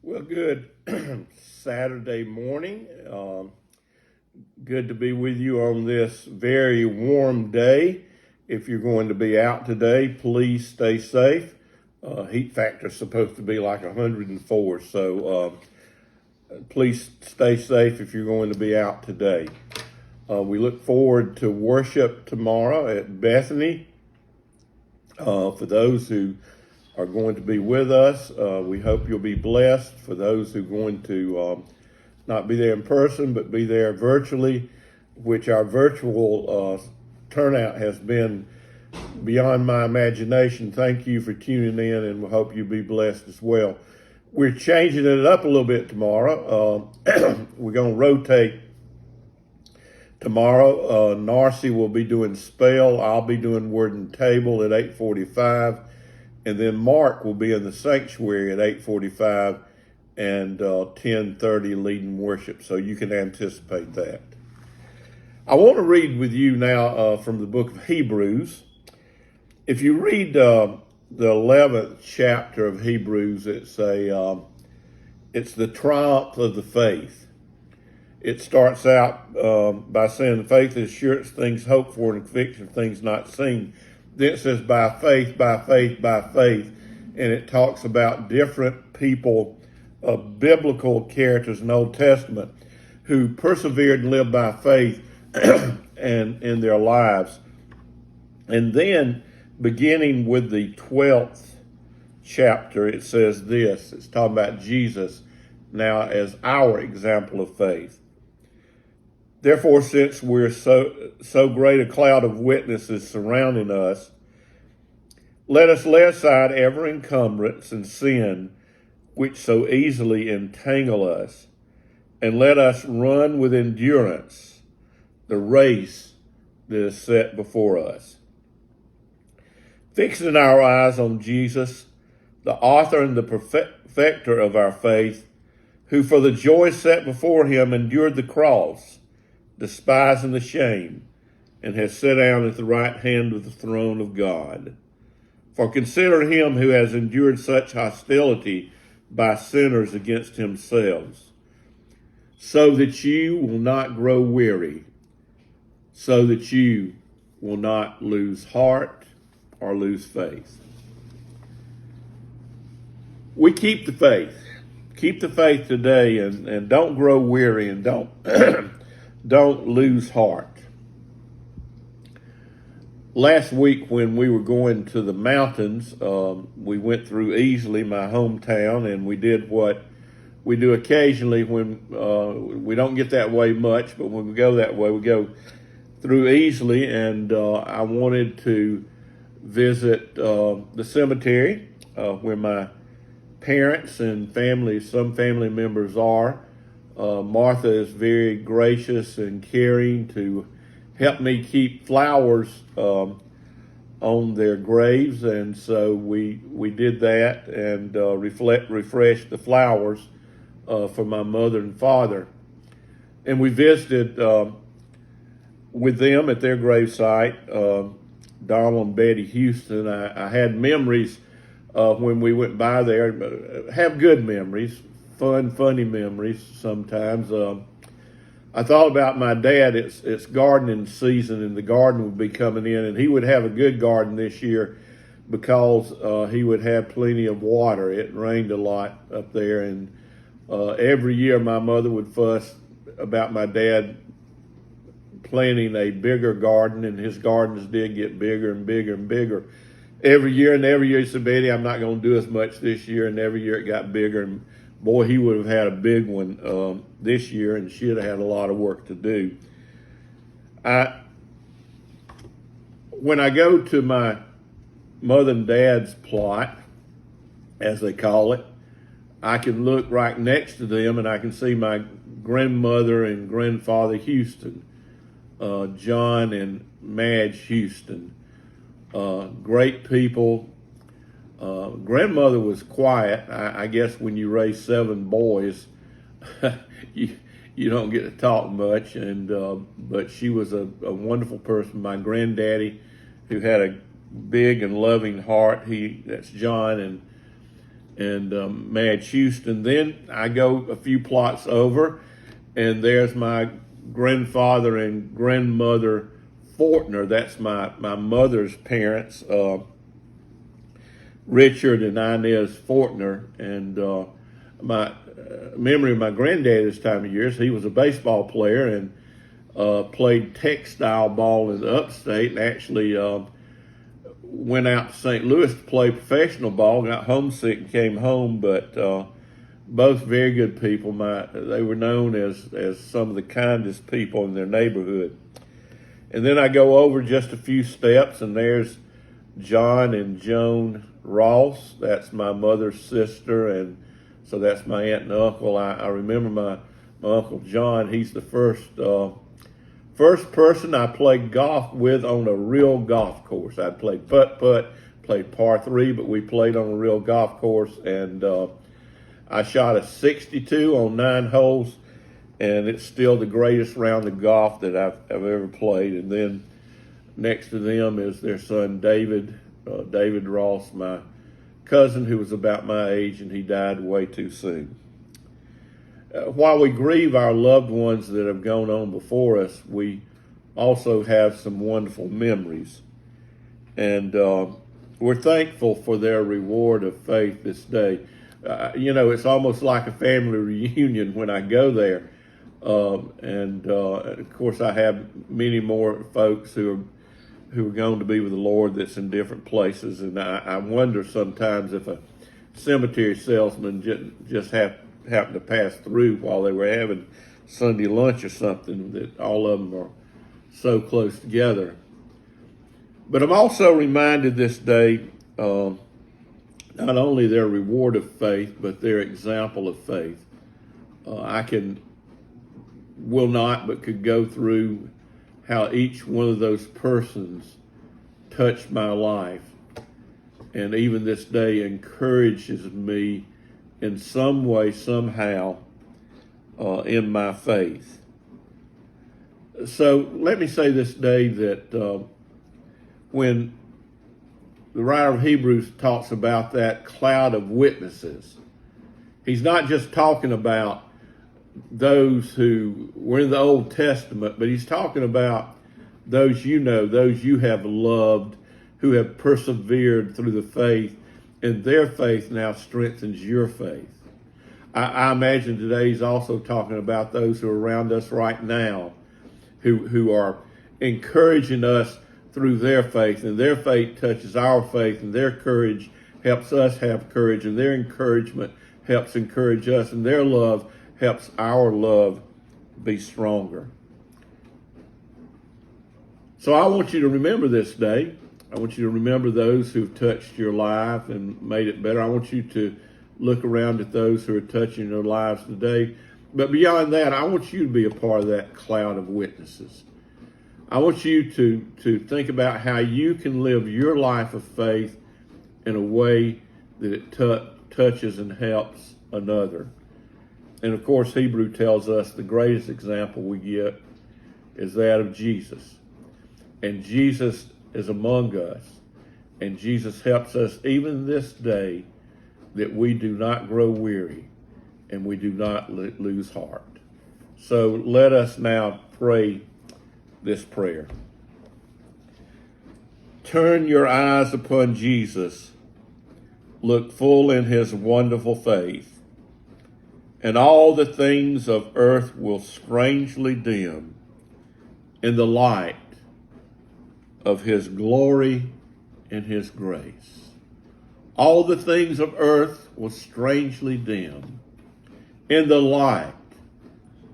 Well, good Saturday morning. Good to be with you on this very warm day. If you're going to be out today, please stay safe. Heat factor is supposed to be like 104, so please stay safe if you're going to be out today. We look forward to worship tomorrow at Bethany. For those who are going to be with us, we hope you'll be blessed. For those who are going to not be there in person, but be there virtually, which our virtual turnout has been beyond my imagination. Thank you for tuning in, and we hope you be blessed as well. We're changing it up a little bit tomorrow. We're going to rotate. Tomorrow, Narcy will be doing spell. I'll be doing word and table at 8:45. And then Mark will be in the sanctuary at 8:45 and 10:30 leading worship. So you can anticipate that. I want to read with you now from the book of Hebrews. If you read the 11th chapter of Hebrews, it's the triumph of the faith. It starts out by saying faith is assurance of things hoped for and conviction of things not seen. Then it says by faith, by faith, by faith. And it talks about different people, biblical characters in the Old Testament who persevered and lived by faith and in their lives. And then beginning with the 12th chapter, it says this. It's talking about Jesus now as our example of faith. Therefore, since we're so great a cloud of witnesses surrounding us, let us lay aside every encumbrance and sin which so easily entangle us, and let us run with endurance the race that is set before us. Fixing our eyes on Jesus, the author and the perfecter of our faith, who for the joy set before him endured the cross, despising the shame, and has sat down at the right hand of the throne of God. For consider him who has endured such hostility by sinners against themselves, so that you will not grow weary, so that you will not lose heart or lose faith. We keep the faith. Keep the faith today, and don't grow weary, and don't don't lose heart. Last week when we were going to the mountains, we went through Easley, my hometown, and we did what we do occasionally when we don't get that way much, but when we go that way, we go through Easley, and I wanted to visit the cemetery where my parents and some family members are. Martha is very gracious and caring to help me keep flowers on their graves, and so we did that and refreshed the flowers for my mother and father. And we visited with them at their gravesite, Donald and Betty Houston. I had memories when we went by there, have good memories. Funny memories sometimes. I thought about my dad. It's gardening season, and the garden would be coming in, and he would have a good garden this year because he would have plenty of water. It rained a lot up there, and every year my mother would fuss about my dad planting a bigger garden, and his gardens did get bigger and bigger and bigger every year. And every year he said, Betty, I'm not going to do as much this year, and every year it got bigger. And boy, he would have had a big one this year, and she'd have had a lot of work to do. When I go to my mother and dad's plot, as they call it, I can look right next to them, and I can see my grandmother and grandfather Houston, John and Madge Houston. Great people. Grandmother was quiet. I guess when you raise 7 boys, you don't get to talk much. But she was a wonderful person. My granddaddy, who had a big and loving heart. That's John, and Madge Houston. Then I go a few plots over, and there's my grandfather and grandmother Fortner. That's my mother's parents, Richard and Inez Fortner. And my memory of my granddad this time of year is he was a baseball player and played textile ball in the upstate, and actually went out to St. Louis to play professional ball, got homesick and came home, but both very good people. They were known as some of the kindest people in their neighborhood. And then I go over just a few steps, and there's John and Joan Ross. That's my mother's sister, and so that's my aunt and uncle. I remember my Uncle John. He's the first person I played golf with on a real golf course. I played putt-putt, played par 3, but we played on a real golf course, and I shot a 62 on 9 holes, and it's still the greatest round of golf that I've ever played. And then next to them is their son, David Ross, my cousin who was about my age, and he died way too soon. While we grieve our loved ones that have gone on before us, we also have some wonderful memories. And we're thankful for their reward of faith this day. It's almost like a family reunion when I go there. Of course, I have many more folks who are going to be with the Lord that's in different places. And I wonder sometimes if a cemetery salesman just happened to pass through while they were having Sunday lunch or something, that all of them are so close together. But I'm also reminded this day, not only their reward of faith, but their example of faith. Will not, but could go through how each one of those persons touched my life, and even this day encourages me in some way, somehow, in my faith. So let me say this day that when the writer of Hebrews talks about that cloud of witnesses, he's not just talking about those who were in the Old Testament, but he's talking about those those you have loved, who have persevered through the faith, and their faith now strengthens your faith. I imagine today he's also talking about those who are around us right now, who are encouraging us through their faith, and their faith touches our faith, and their courage helps us have courage, and their encouragement helps encourage us, and their love helps our love be stronger. So I want you to remember this day. I want you to remember those who've touched your life and made it better. I want you to look around at those who are touching your lives today. But beyond that, I want you to be a part of that cloud of witnesses. I want you to think about how you can live your life of faith in a way that it touches and helps another. And of course, Hebrew tells us the greatest example we get is that of Jesus. And Jesus is among us. And Jesus helps us even this day, that we do not grow weary and we do not lose heart. So let us now pray this prayer. Turn your eyes upon Jesus. Look full in his wonderful faith, and all the things of earth will strangely dim in the light of his glory and his grace. All the things of earth will strangely dim in the light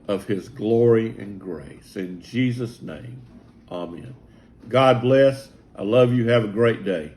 of his glory and grace. In Jesus' name, amen. God bless. I love you. Have a great day.